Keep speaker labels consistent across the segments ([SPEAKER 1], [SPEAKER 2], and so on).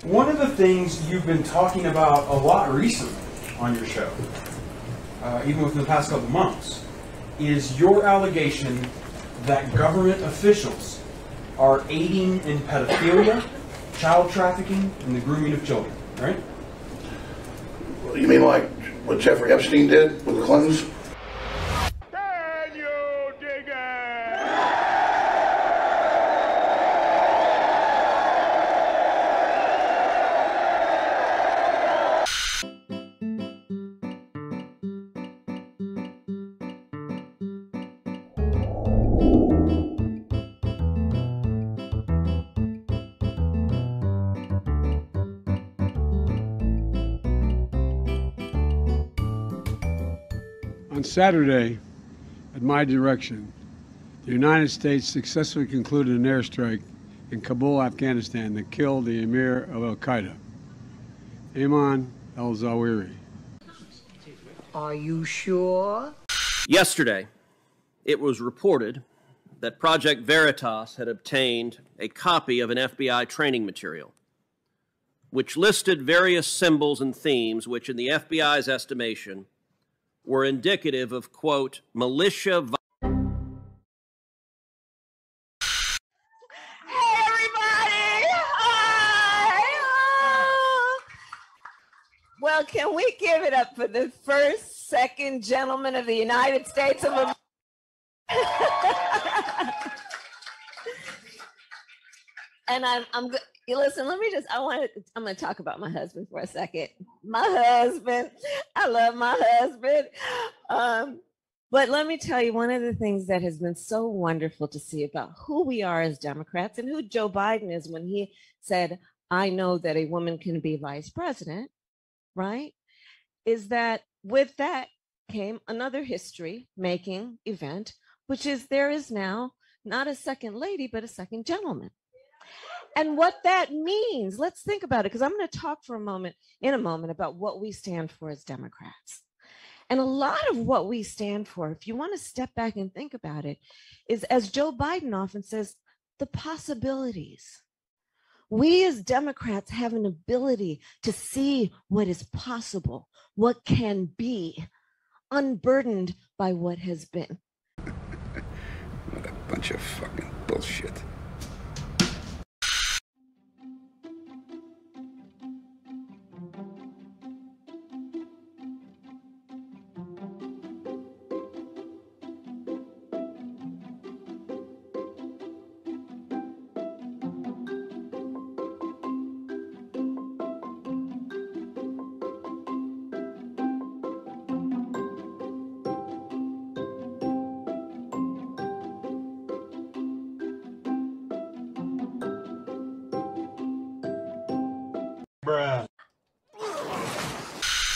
[SPEAKER 1] One of the things you've been talking about a lot recently on your show, even within the past couple months, is your allegation that government officials are aiding in pedophilia, child trafficking, and the grooming of children, right?
[SPEAKER 2] You mean like what Jeffrey Epstein did with the Clintons?
[SPEAKER 3] Can you dig it?
[SPEAKER 4] On Saturday, at my direction, the United States successfully concluded an airstrike in Kabul, Afghanistan that killed the emir of al-Qaeda, Ayman al-Zawahiri.
[SPEAKER 5] Are you sure?
[SPEAKER 6] Yesterday, it was reported that Project Veritas had obtained a copy of an FBI training material, which listed various symbols and themes which, in the FBI's estimation, were indicative of, quote, militia violence.
[SPEAKER 5] Hey, everybody! Hi! Oh. Well, can we give it up for the first, second gentleman of the United States of America? And listen, let me just, I'm going to talk about my husband for a second. My husband, I love my husband. But let me tell you, one of the things that has been so wonderful to see about who we are as Democrats and who Joe Biden is when he said, I know that a woman can be vice president, right? Is that with that came another history-making event, which is there is now not a second lady, but a second gentleman. And what that means, let's think about it, because I'm going to talk for a moment about what we stand for as Democrats. And a lot of what we stand for, if you want to step back and think about it, is, as Joe Biden often says, the possibilities. We as Democrats have an ability to see what is possible, what can be, unburdened by what has been.
[SPEAKER 2] What a bunch of fucking bullshit.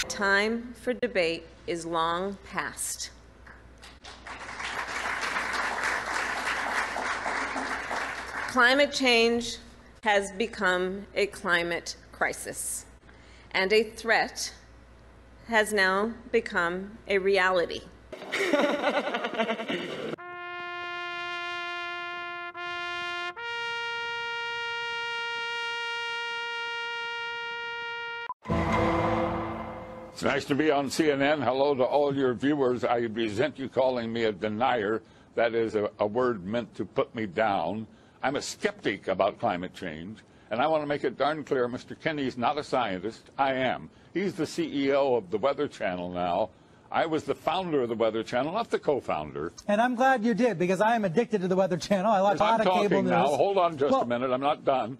[SPEAKER 5] Time for debate is long past. Climate change has become a climate crisis, and a threat has now become a reality.
[SPEAKER 3] It's nice to be on CNN. Hello to all your viewers. I resent you calling me a denier. That is a word meant to put me down. I'm a skeptic about climate change, and I want to make it darn clear, Mr. Kenny's not a scientist. I am. He's the CEO of the Weather Channel now. I was the founder of the Weather Channel, not the co-founder.
[SPEAKER 7] And I'm glad you did, because I am addicted to the Weather Channel. I watch a lot of cable news.
[SPEAKER 3] Now, hold on just a minute. I'm not done.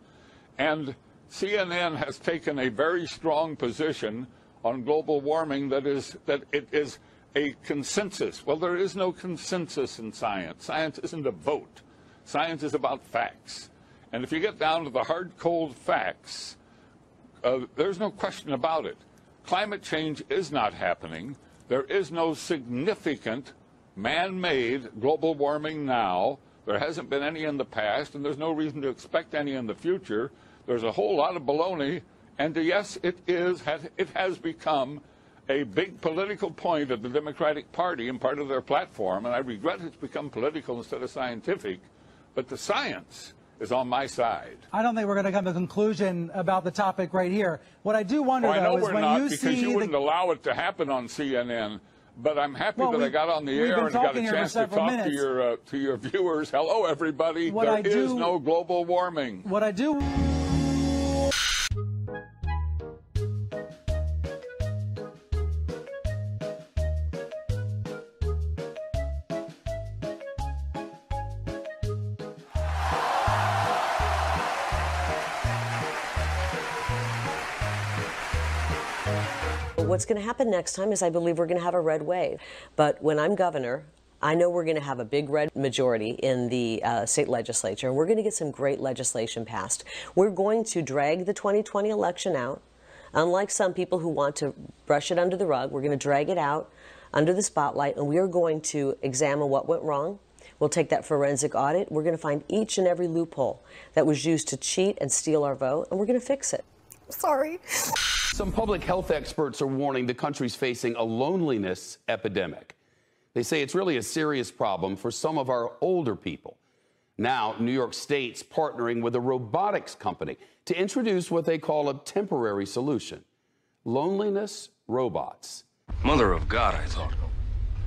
[SPEAKER 3] And CNN has taken a very strong position on global warming that it is a consensus. Well, there is no consensus in science. Science isn't a vote. Science is about facts. And if you get down to the hard, cold facts, there's no question about it. Climate change is not happening. There is no significant man-made global warming now. There hasn't been any in the past, and there's no reason to expect any in the future. There's a whole lot of baloney. And yes, it has become a big political point of the Democratic Party and part of their platform, and I regret it's become political instead of scientific. But the science is on my side.
[SPEAKER 7] I don't think we're going to come to a conclusion about the topic right here. What I do wonder,
[SPEAKER 3] I know
[SPEAKER 7] though, is
[SPEAKER 3] we're
[SPEAKER 7] when
[SPEAKER 3] not,
[SPEAKER 7] you
[SPEAKER 3] because
[SPEAKER 7] see
[SPEAKER 3] you wouldn't
[SPEAKER 7] the...
[SPEAKER 3] allow it to happen on CNN. But I'm happy
[SPEAKER 7] Well,
[SPEAKER 3] that I got on the
[SPEAKER 7] we've
[SPEAKER 3] air
[SPEAKER 7] been
[SPEAKER 3] and got a
[SPEAKER 7] talking here for
[SPEAKER 3] chance to
[SPEAKER 7] several
[SPEAKER 3] talk
[SPEAKER 7] minutes.
[SPEAKER 3] to your viewers. Hello, everybody.
[SPEAKER 7] What
[SPEAKER 3] There is no global warming.
[SPEAKER 7] What I do...
[SPEAKER 8] What's going to happen next time is I believe we're going to have a red wave. But when I'm governor, I know we're going to have a big red majority in the state legislature, and we're going to get some great legislation passed. We're going to drag the 2020 election out. Unlike some people who want to brush it under the rug, we're going to drag it out under the spotlight, and we are going to examine what went wrong. We'll take that forensic audit. We're going to find each and every loophole that was used to cheat and steal our vote, and we're going to fix it.
[SPEAKER 9] Sorry.
[SPEAKER 10] Some public health experts are warning the country's facing a loneliness epidemic. They say it's really a serious problem for some of our older people. Now, New York State's partnering with a robotics company to introduce what they call a temporary solution: loneliness robots.
[SPEAKER 11] Mother of God, I thought.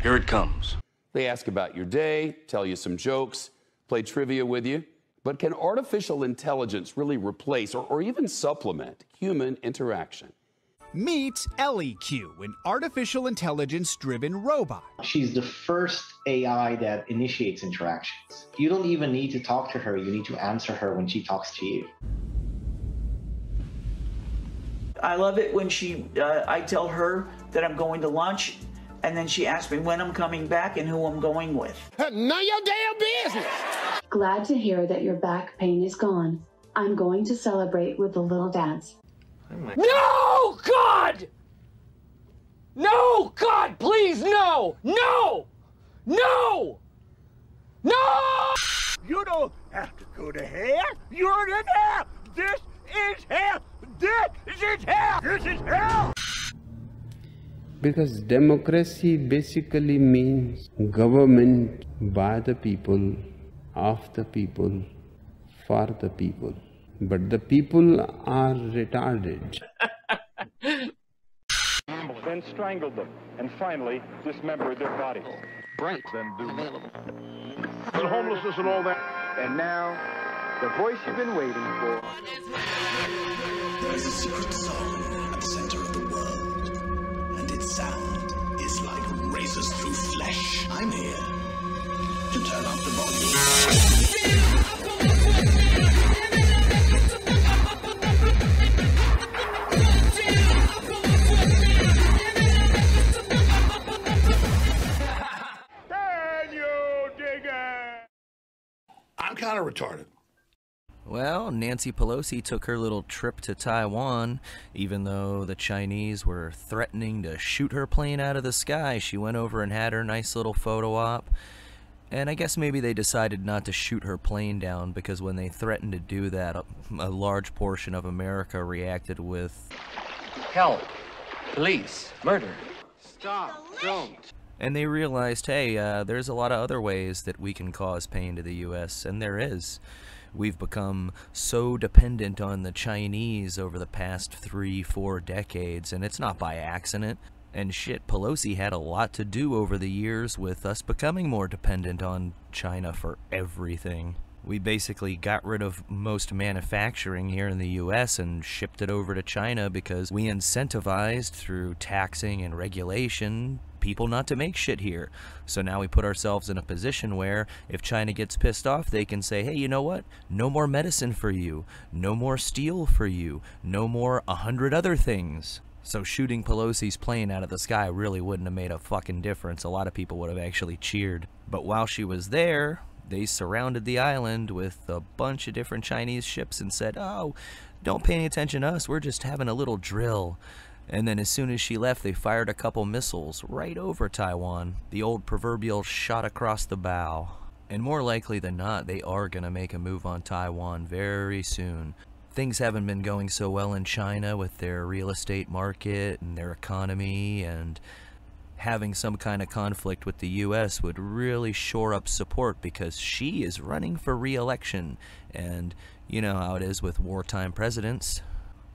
[SPEAKER 11] Here it comes.
[SPEAKER 10] They ask about your day, tell you some jokes, play trivia with you. But can artificial intelligence really replace or even supplement human interaction?
[SPEAKER 12] Meet LEQ, an artificial intelligence-driven robot.
[SPEAKER 13] She's the first AI that initiates interactions. You don't even need to talk to her. You need to answer her when she talks to you.
[SPEAKER 14] I love it when I tell her that I'm going to lunch, and then she asks me when I'm coming back and who I'm going with.
[SPEAKER 15] None of your damn business.
[SPEAKER 16] Glad to hear that your back pain is gone. I'm going to celebrate with a little dance.
[SPEAKER 15] No, God! No, God, please, no! No! No! No! You don't have to go to hell. You're in hell. This is hell. This is hell. This is hell.
[SPEAKER 17] Because democracy basically means government by the people, of the people, for the people. But the people are retarded.
[SPEAKER 18] Then strangled them, and finally dismembered their bodies.
[SPEAKER 11] Right.
[SPEAKER 18] Then do and homelessness and all that.
[SPEAKER 19] And now, the voice you've been waiting for.
[SPEAKER 20] There is a secret song at the center of the world, and its sound is like razors through flesh. I'm here to turn up the volume.
[SPEAKER 2] I'm kind of retarded.
[SPEAKER 21] Well, Nancy Pelosi took her little trip to Taiwan. Even though the Chinese were threatening to shoot her plane out of the sky, she went over and had her nice little photo op. And I guess maybe they decided not to shoot her plane down because when they threatened to do that, a large portion of America reacted with
[SPEAKER 11] Help. Police. Murder. Stop. Don't.
[SPEAKER 21] And they realized, hey, there's a lot of other ways that we can cause pain to the U.S., and there is. We've become so dependent on the Chinese over the past 3-4 decades, and it's not by accident. And shit, Pelosi had a lot to do over the years with us becoming more dependent on China for everything. We basically got rid of most manufacturing here in the US and shipped it over to China because we incentivized through taxing and regulation people not to make shit here. So now we put ourselves in a position where if China gets pissed off, they can say, hey, you know what? No more medicine for you. No more steel for you. No more 100 other things. So shooting Pelosi's plane out of the sky really wouldn't have made a fucking difference. A lot of people would have actually cheered. But while she was there, they surrounded the island with a bunch of different Chinese ships and said, oh, don't pay any attention to us, we're just having a little drill. And then as soon as she left, they fired a couple missiles right over Taiwan. The old proverbial shot across the bow. And more likely than not, they are going to make a move on Taiwan very soon. Things haven't been going so well in China with their real estate market and their economy, and having some kind of conflict with the U.S. would really shore up support, because she is running for re-election, and you know how it is with wartime presidents.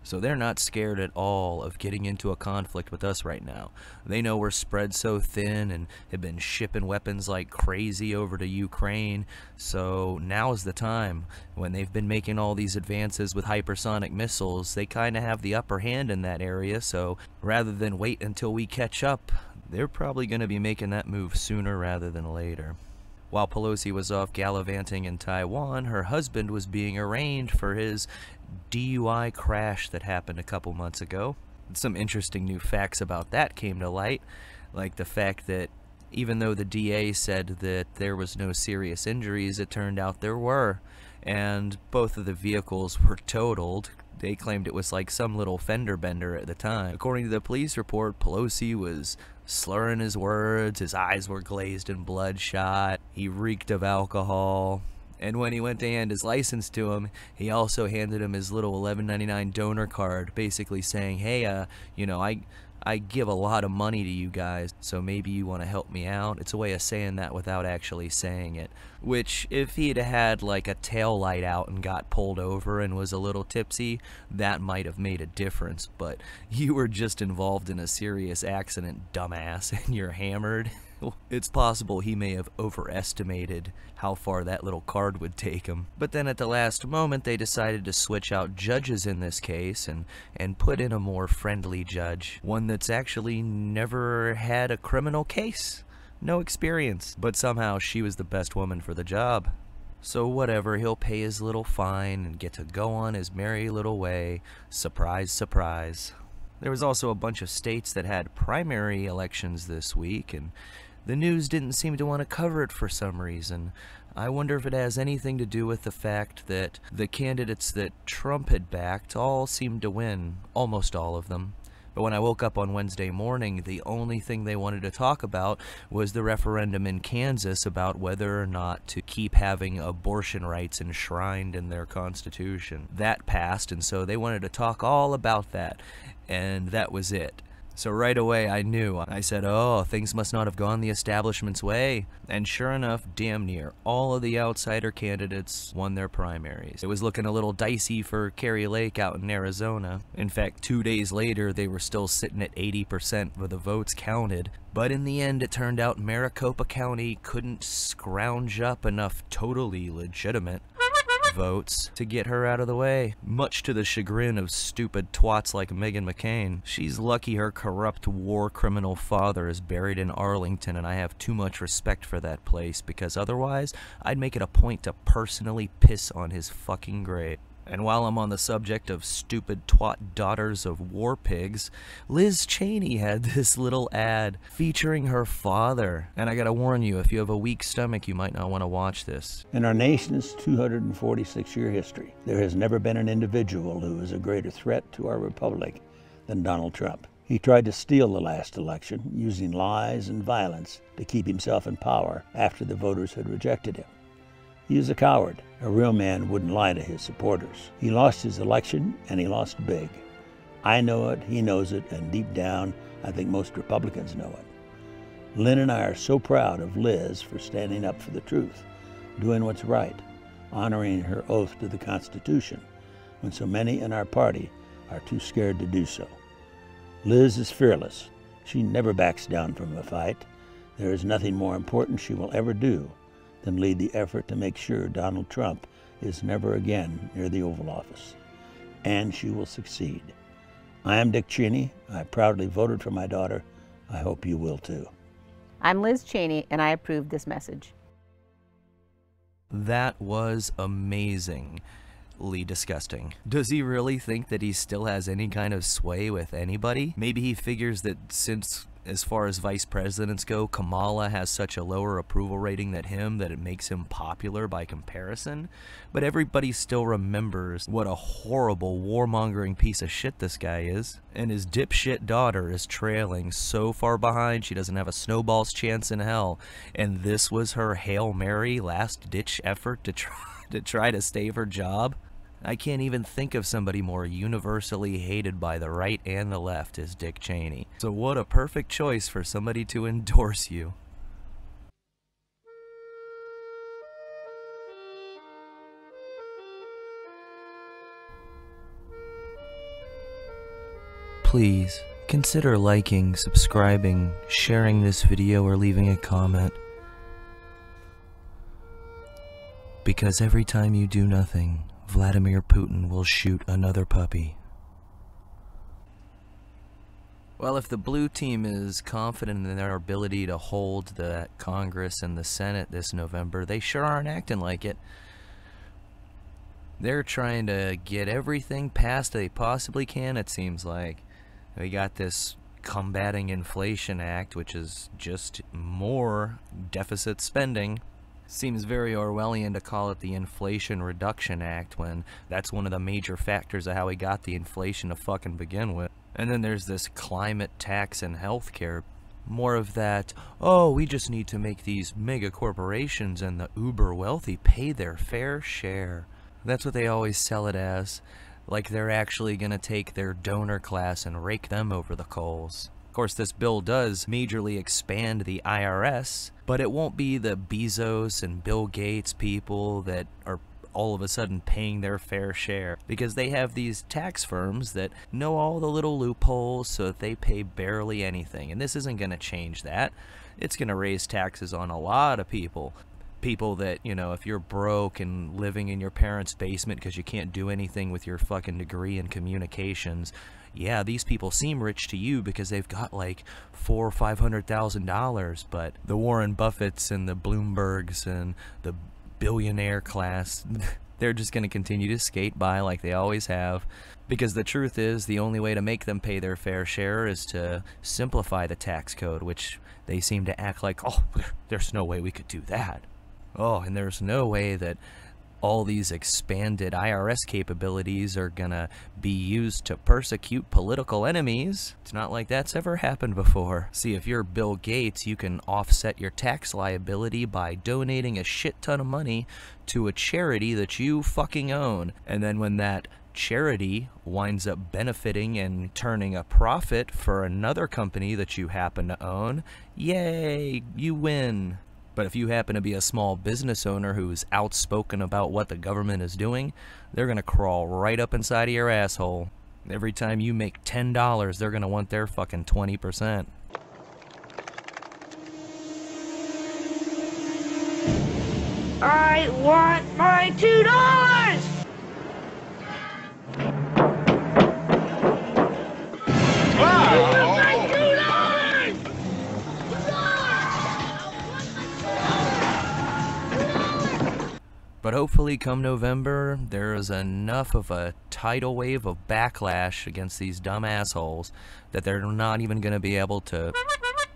[SPEAKER 21] So they're not scared at all of getting into a conflict with us right now. They know we're spread so thin and have been shipping weapons like crazy over to Ukraine. So now's the time. When they've been making all these advances with hypersonic missiles, they kind of have the upper hand in that area. So rather than wait until we catch up, they're probably going to be making that move sooner rather than later. While Pelosi was off gallivanting in Taiwan, her husband was being arraigned for his DUI crash that happened a couple months ago. Some interesting new facts about that came to light, like the fact that even though the DA said that there was no serious injuries, it turned out there were, and both of the vehicles were totaled. They claimed it was like some little fender bender at the time. According to the police report, Pelosi was slurring his words, his eyes were glazed and bloodshot, he reeked of alcohol, and when he went to hand his license to him, he also handed him his little $11.99 donor card, basically saying, hey, you know, I give a lot of money to you guys, so maybe you want to help me out. It's a way of saying that without actually saying it. Which, if he'd had like a tail light out and got pulled over and was a little tipsy, that might have made a difference. But you were just involved in a serious accident, dumbass, and you're hammered. It's possible he may have overestimated how far that little card would take him. But then at the last moment, they decided to switch out judges in this case and put in a more friendly judge. One that's actually never had a criminal case. No experience. But somehow she was the best woman for the job. So whatever, he'll pay his little fine and get to go on his merry little way. Surprise, surprise. There was also a bunch of states that had primary elections this week, and the news didn't seem to want to cover it for some reason. I wonder if it has anything to do with the fact that the candidates that Trump had backed all seemed to win, almost all of them. But when I woke up on Wednesday morning, the only thing they wanted to talk about was the referendum in Kansas about whether or not to keep having abortion rights enshrined in their constitution. That passed, and so they wanted to talk all about that, and that was it. So right away I knew. I said, oh, things must not have gone the establishment's way. And sure enough, damn near all of the outsider candidates won their primaries. It was looking a little dicey for Kari Lake out in Arizona. In fact, 2 days later, they were still sitting at 80% of the votes counted. But in the end, it turned out Maricopa County couldn't scrounge up enough totally legitimate votes to get her out of the way, much to the chagrin of stupid twats like Meghan McCain. She's lucky her corrupt war criminal father is buried in Arlington, and I have too much respect for that place, because otherwise I'd make it a point to personally piss on his fucking grave. And while I'm on the subject of stupid twat daughters of war pigs, Liz Cheney had this little ad featuring her father. And I gotta warn you, if you have a weak stomach, you might not want to watch this.
[SPEAKER 9] In our nation's 246-year history, there has never been an individual who is a greater threat to our republic than Donald Trump. He tried to steal the last election using lies and violence to keep himself in power after the voters had rejected him. He is a coward. A real man wouldn't lie to his supporters. He lost his election, and he lost big. I know it, he knows it, and deep down, I think most Republicans know it. Lynn and I are so proud of Liz for standing up for the truth, doing what's right, honoring her oath to the Constitution, when so many in our party are too scared to do so. Liz is fearless. She never backs down from a fight. There is nothing more important she will ever do than lead the effort to make sure Donald Trump is never again near the Oval Office. And she will succeed. I am Dick Cheney. I proudly voted for my daughter. I hope you will too.
[SPEAKER 22] I'm Liz Cheney, and I approve this message.
[SPEAKER 21] That was amazingly disgusting. Does he really think that he still has any kind of sway with anybody? Maybe he figures that since, as far as vice presidents go, Kamala has such a lower approval rating than him that it makes him popular by comparison. But everybody still remembers what a horrible warmongering piece of shit this guy is. And his dipshit daughter is trailing so far behind she doesn't have a snowball's chance in hell. And this was her Hail Mary last-ditch effort to try to save her job. I can't even think of somebody more universally hated by the right and the left as Dick Cheney. So what a perfect choice for somebody to endorse you. Please consider liking, subscribing, sharing this video, or leaving a comment. Because every time you do nothing, Vladimir Putin will shoot another puppy. Well, if the blue team is confident in their ability to hold the Congress and the Senate this November, they sure aren't acting like it. They're trying to get everything passed they possibly can, it seems like. We got this Combating Inflation Act, which is just more deficit spending. Seems very Orwellian to call it the Inflation Reduction Act when that's one of the major factors of how we got the inflation to fucking begin with. And then there's this climate tax and healthcare. More of that, oh, we just need to make these mega corporations and the uber wealthy pay their fair share. That's what they always sell it as. Like they're actually gonna take their donor class and rake them over the coals. Of course, this bill does majorly expand the IRS, but it won't be the Bezos and Bill Gates people that are all of a sudden paying their fair share, because they have these tax firms that know all the little loopholes so that they pay barely anything. And this isn't gonna change that. It's gonna raise taxes on a lot of people. People that, you know, if you're broke and living in your parents' basement because you can't do anything with your fucking degree in communications, yeah, these people seem rich to you because they've got like $400,000 or $500,000, but the Warren Buffetts and the Bloombergs and the billionaire class, they're just going to continue to skate by like they always have, because the truth is the only way to make them pay their fair share is to simplify the tax code, which they seem to act like, oh, there's no way we could do that. Oh, and there's no way that all these expanded IRS capabilities are gonna be used to persecute political enemies. It's not like that's ever happened before. See, if you're Bill Gates, you can offset your tax liability by donating a shit ton of money to a charity that you fucking own. And then when that charity winds up benefiting and turning a profit for another company that you happen to own, yay, you win. But if you happen to be a small business owner who's outspoken about what the government is doing, they're going to crawl right up inside of your asshole. Every time you make $10, they're going to want their fucking 20%.
[SPEAKER 15] I want my $2!
[SPEAKER 21] But hopefully come November, there is enough of a tidal wave of backlash against these dumb assholes that they're not even going to be able to...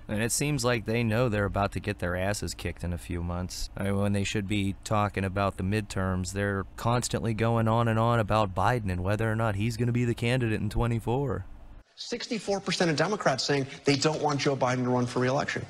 [SPEAKER 21] And it seems like they know they're about to get their asses kicked in a few months. I mean, when they should be talking about the midterms, they're constantly going on and on about Biden and whether or not he's going to be the candidate in 24.
[SPEAKER 1] 64% of Democrats saying they don't want Joe Biden to run for re-election.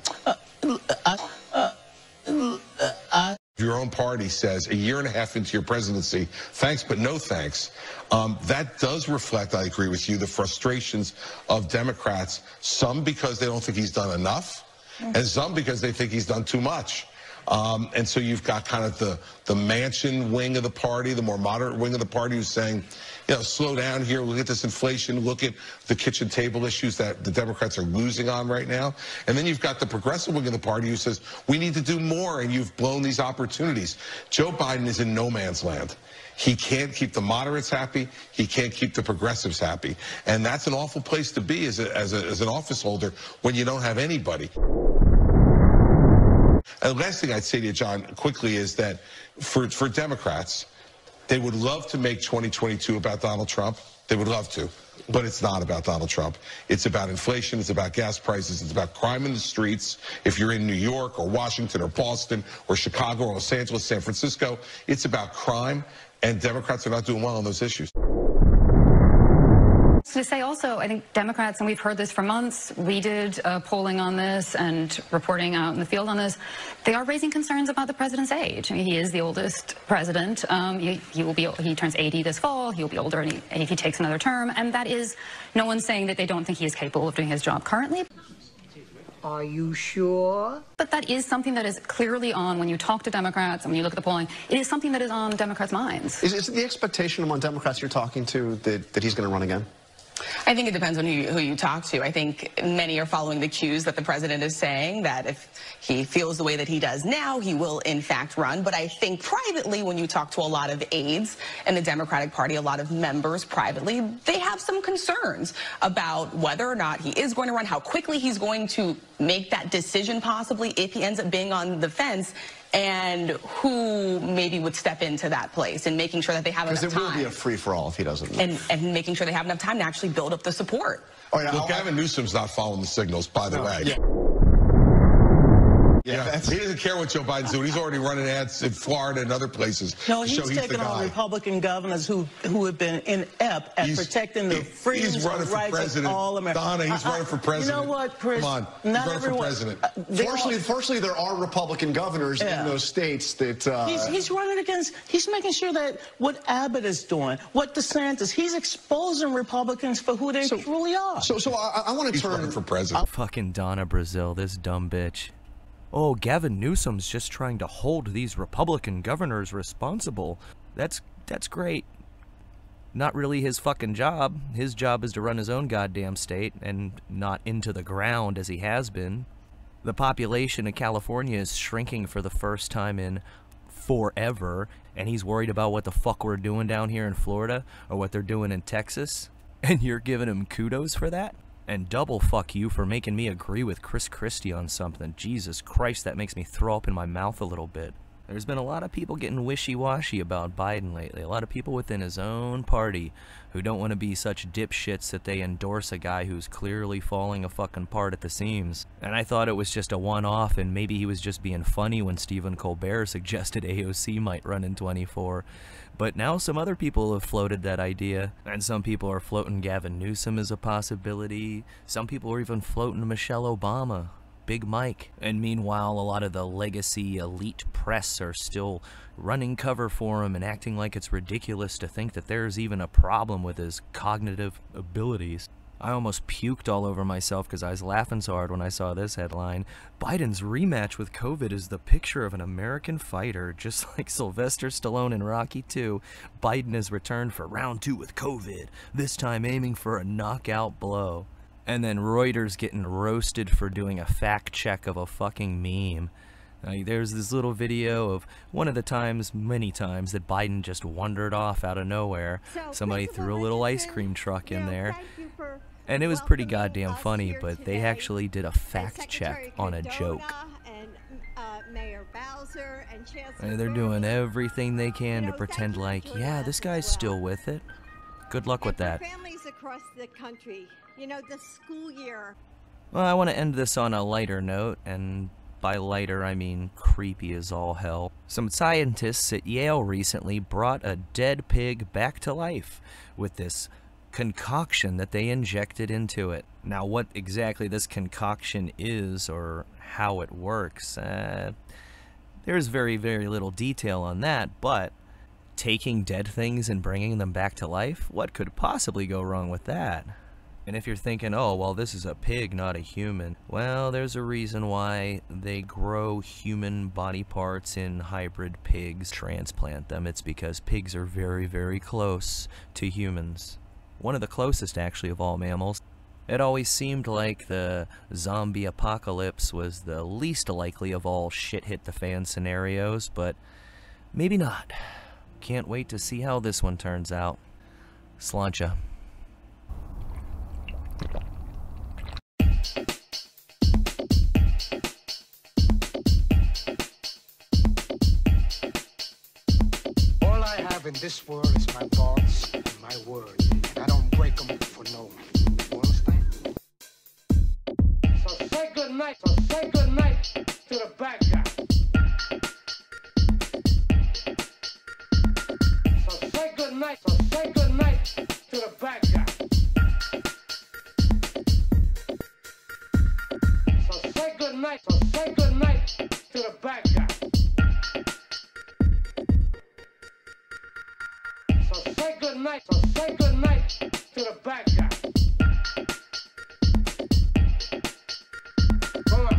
[SPEAKER 4] Your own party says a year and a half into your presidency, thanks but no thanks. That does reflect, I agree with you, the frustrations of Democrats, some because they don't think he's done enough, and some because they think he's done too much. And so you've got kind of the Manchin wing of the party, the more moderate wing of the party who's saying, you know, slow down here, look at this inflation, look at the kitchen table issues that the Democrats are losing on right now. And then you've got the progressive wing of the party who says, we need to do more, and you've blown these opportunities. Joe Biden is in no man's land. He can't keep the moderates happy. He can't keep the progressives happy. And that's an awful place to be as an office holder when you don't have anybody. And the last thing I'd say to you, John, quickly, is that for Democrats, they would love to make 2022 about Donald Trump. They would love to, but it's not about Donald Trump. It's about inflation. It's about gas prices. It's about crime in the streets. If you're in New York or Washington or Boston or Chicago or Los Angeles, San Francisco, it's about crime, and Democrats are not doing well on those issues.
[SPEAKER 5] To say also, I think Democrats, and we've heard this for months, we did polling on this and reporting out in the field on this, they are raising concerns about the president's age. I mean, he is the oldest president. He turns 80 this fall. He'll be older if he takes another term. And that is, no one's saying that they don't think he is capable of doing his job currently.
[SPEAKER 6] Are you sure?
[SPEAKER 5] But that is something that is clearly on, when you talk to Democrats and when you look at the polling, it is something that is on Democrats' minds.
[SPEAKER 1] Is it the expectation among Democrats you're talking to that he's going to run again?
[SPEAKER 23] I think it depends on who you talk to. I think many are following the cues that the president is saying, that if he feels the way that he does now, he will in fact run. But I think privately, when you talk to a lot of aides in the Democratic Party, a lot of members privately, they have some concerns about whether or not he is going to run, how quickly he's going to make that decision possibly if he ends up being on the fence, and who maybe would step into that place, and making sure that they have enough time.
[SPEAKER 1] Because it will be a free-for-all if he doesn't.
[SPEAKER 23] And making sure they have enough time to actually build up the support.
[SPEAKER 4] All right, Gavin Newsom's not following the signals, by the way. Yeah, he doesn't care what Joe Biden's doing. He's already running ads in Florida and other places.
[SPEAKER 6] No, he's taking on Republican governors who have been inept at protecting the freedoms and rights of all Americans.
[SPEAKER 4] Donna, he's running for president.
[SPEAKER 6] You know what, Chris?
[SPEAKER 4] Come on,
[SPEAKER 6] not
[SPEAKER 4] he's running
[SPEAKER 6] everyone,
[SPEAKER 4] for president.
[SPEAKER 1] Fortunately, there are Republican governors in those states that...
[SPEAKER 6] He's running against, he's making sure that what Abbott is doing, what DeSantis, he's exposing Republicans for who they truly are.
[SPEAKER 1] So I want to turn...
[SPEAKER 4] He's running for president.
[SPEAKER 21] Fucking Donna Brazile, this dumb bitch. Oh, Gavin Newsom's just trying to hold these Republican governors responsible. That's great. Not really his fucking job. His job is to run his own goddamn state, and not into the ground as he has been. The population of California is shrinking for the first time in forever, and he's worried about what the fuck we're doing down here in Florida, or what they're doing in Texas, and you're giving him kudos for that? And double fuck you for making me agree with Chris Christie on something. Jesus Christ, that makes me throw up in my mouth a little bit. There's been a lot of people getting wishy-washy about Biden lately. A lot of people within his own party who don't want to be such dipshits that they endorse a guy who's clearly falling a fucking part at the seams. And I thought it was just a one-off, and maybe he was just being funny when Stephen Colbert suggested AOC might run in 24. But now some other people have floated that idea, and some people are floating Gavin Newsom as a possibility. Some people are even floating Michelle Obama, Big Mike. And meanwhile, a lot of the legacy elite press are still running cover for him and acting like it's ridiculous to think that there's even a problem with his cognitive abilities. I almost puked all over myself because I was laughing so hard when I saw this headline. Biden's rematch with COVID is the picture of an American fighter. Just like Sylvester Stallone in Rocky II, Biden has returned for round 2 with COVID, this time aiming for a knockout blow. And then Reuters getting roasted for doing a fact check of a fucking meme. There's this little video of one of the times, many times, that Biden just wandered off out of nowhere. Somebody threw a little ice cream truck in there. And it was pretty goddamn funny, but they actually did a fact check on a joke. And they're doing everything they can to pretend like, yeah, this guy's still with it. Good luck with that.
[SPEAKER 24] Families across the country, you know, the school year.
[SPEAKER 21] Well, I want to end this on a lighter note, and by lighter I mean creepy as all hell. Some scientists at Yale recently brought a dead pig back to life with this concoction that they injected into it. Now, what exactly this concoction is or how it works, there's very, very little detail on that, but taking dead things and bringing them back to life, what could possibly go wrong with that? And if you're thinking, oh, well, this is a pig, not a human, well, there's a reason why they grow human body parts in hybrid pigs, transplant them. It's because pigs are very, very close to humans. One of the closest, actually, of all mammals. It always seemed like the zombie apocalypse was the least likely of all shit-hit-the-fan scenarios, but maybe not. Can't wait to see how this one turns out. Sláinte.
[SPEAKER 25] All I have in this world is my thoughts and my words, and I don't break them for no one. You understand? So say good night. So say good night to the bad guy. So say good night. So say good night to the bad guy. night, so say good night to the bad guy. So say good night, so say good night to the bad guy. Come on.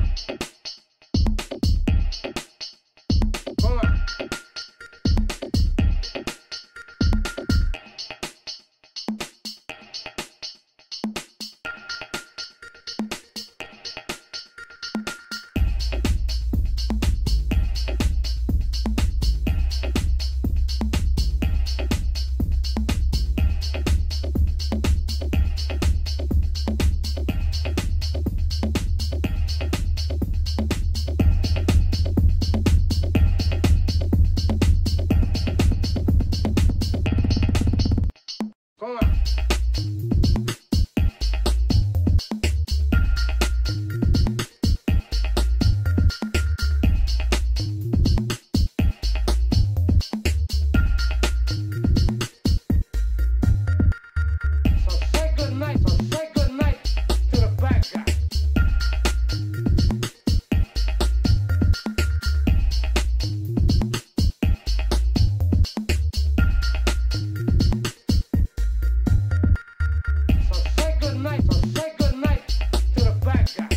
[SPEAKER 25] Come on. Come on. So say good night, so say good night to the bad guy. So say good night, so say good night to the bad guy. So say good night, so say good night to the bad guy.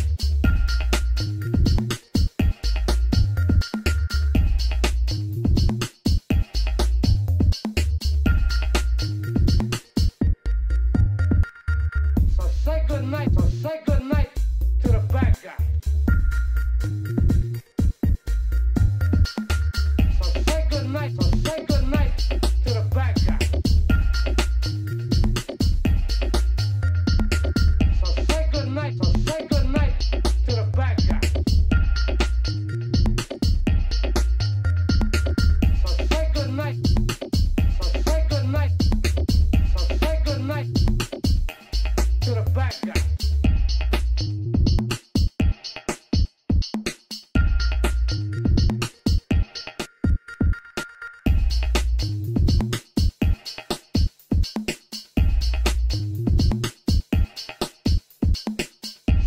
[SPEAKER 25] So say good night, so say good night to the bad guy. So say good night, so say good night to the bad guy. So say good night, so say good night, so say good night to the bad guy.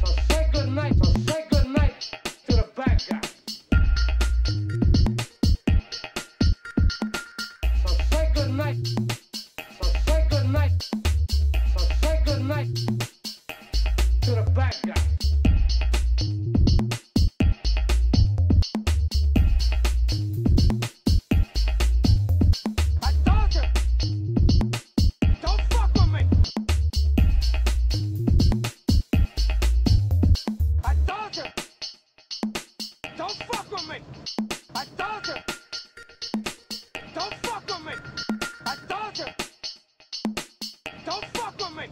[SPEAKER 25] So say good night, so say good night to the bad guy. So say good night, so say good night, so say good night to the bad guy.
[SPEAKER 15] I told you, don't fuck with me. I told you, don't fuck with me. I told you, don't fuck with me. I told you, don't fuck with me.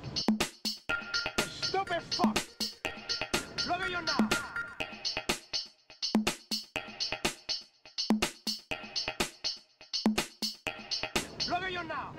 [SPEAKER 15] You stupid fuck. Look at you now. Look at you now.